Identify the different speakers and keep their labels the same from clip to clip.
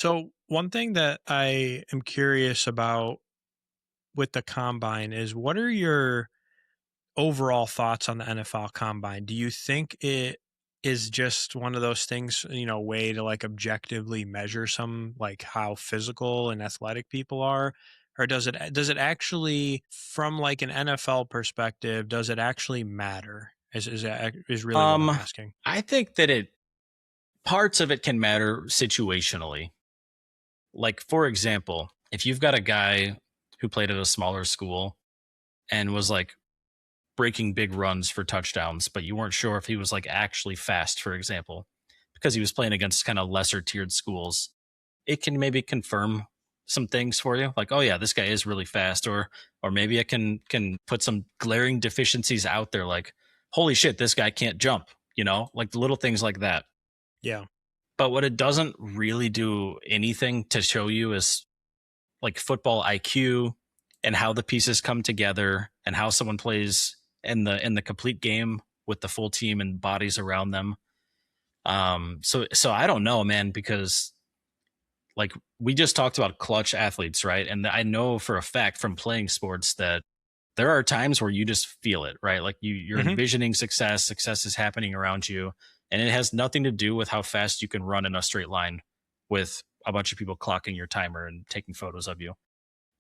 Speaker 1: So, one thing that I am curious about with the combine is what are your overall thoughts on the NFL combine? Do you think it is just one of those things, way to like objectively measure some like how physical and athletic people are? Or does it actually from like an NFL perspective, does it actually matter? Is really what I'm
Speaker 2: Um,
Speaker 1: asking.
Speaker 2: I think that it parts of it can matter situationally. Like for example, if you've got a guy who played at a smaller school and was like breaking big runs for touchdowns, but you weren't sure if he was like actually fast, for example, because he was playing against kind of lesser tiered schools, it can maybe confirm some things for you. Like, oh yeah, this guy is really fast, or maybe it can put some glaring deficiencies out there, like, holy shit, this guy can't jump, like the little things like that.
Speaker 1: Yeah.
Speaker 2: But what it doesn't really do anything to show you is like football IQ and how the pieces come together and how someone plays in the complete game with the full team and bodies around them. So I don't know, man, because like we just talked about clutch athletes, right? And I know for a fact from playing sports that there are times where you just feel it, right? Like you're
Speaker 1: Hmm.
Speaker 2: envisioning success is happening around you, and it has nothing to do with how fast you can run in a straight line with a bunch of people clocking your timer and taking photos of you.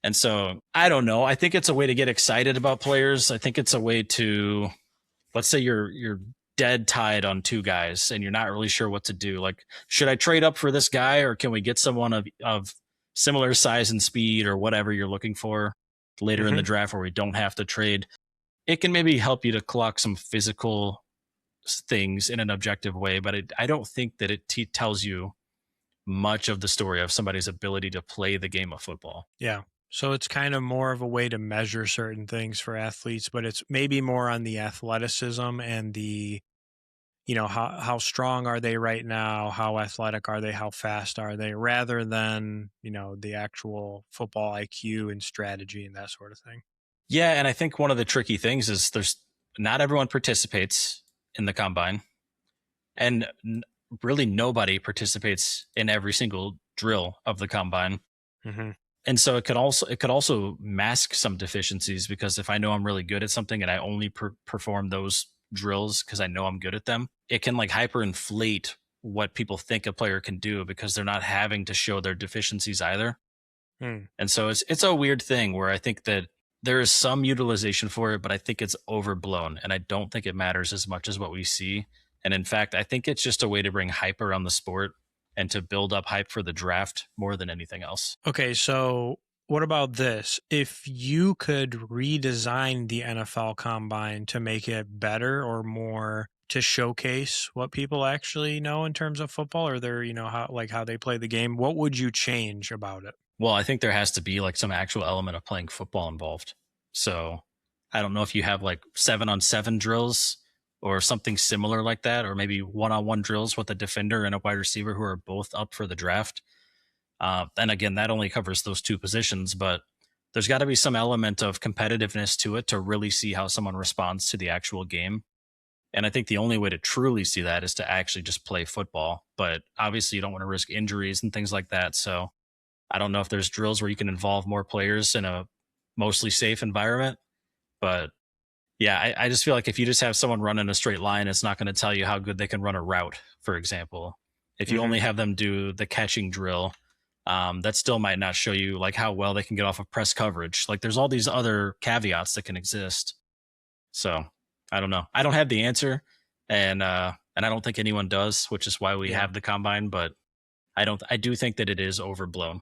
Speaker 2: And so I don't know. I think it's a way to get excited about players. I think it's a way to, let's say you're dead tied on two guys and you're not really sure what to do. Like, should I trade up for this guy, or can we get someone of similar size and speed or whatever you're looking for later in the
Speaker 1: Hmm.
Speaker 2: draft where we don't have to trade? It can maybe help you to clock some physical things in an objective way, but I don't think that it tells you much of the story of somebody's ability to play the game of football.
Speaker 1: Yeah. So it's kind of more of a way to measure certain things for athletes, but it's maybe more on the athleticism and the, how strong are they right now? How athletic are they? How fast are they? Rather than, the actual football IQ and strategy and that sort of thing.
Speaker 2: Yeah, and I think one of the tricky things is there's not everyone participates in the combine, and really nobody participates in every single drill of the combine.
Speaker 1: Hmm.
Speaker 2: And so it could also mask some deficiencies, because if I know I'm really good at something and I only perform those drills because I know I'm good at them, it can like hyperinflate what people think a player can do because they're not having to show their deficiencies either.
Speaker 1: Mm.
Speaker 2: And so it's a weird thing where I think that there is some utilization for it, but I think it's overblown, and I don't think it matters as much as what we see. And in fact, I think it's just a way to bring hype around the sport and to build up hype for the draft more than anything else.
Speaker 1: Okay. So what about this? If you could redesign the NFL combine to make it better or more to showcase what people actually know in terms of football or their, how they play the game, what would you change about it?
Speaker 2: Well, I think there has to be like some actual element of playing football involved. So I don't know if you have like 7-on-7 drills or something similar like that, or maybe 1-on-1 drills with a defender and a wide receiver who are both up for the draft. And again, that only covers those two positions, but there's got to be some element of competitiveness to it to really see how someone responds to the actual game. And I think the only way to truly see that is to actually just play football. But obviously, you don't want to risk injuries and things like that. So I don't know if there's drills where you can involve more players in a mostly safe environment. But yeah, I just feel like if you just have someone run in a straight line, it's not going to tell you how good they can run a route, for example. If you
Speaker 1: Hmm.
Speaker 2: only have them do the catching drill, that still might not show you like how well they can get off of press coverage. Like there's all these other caveats that can exist. So I don't know. I don't have the answer, and I don't think anyone does, which is why we
Speaker 1: Yeah.
Speaker 2: have the combine. But I do think that it is overblown.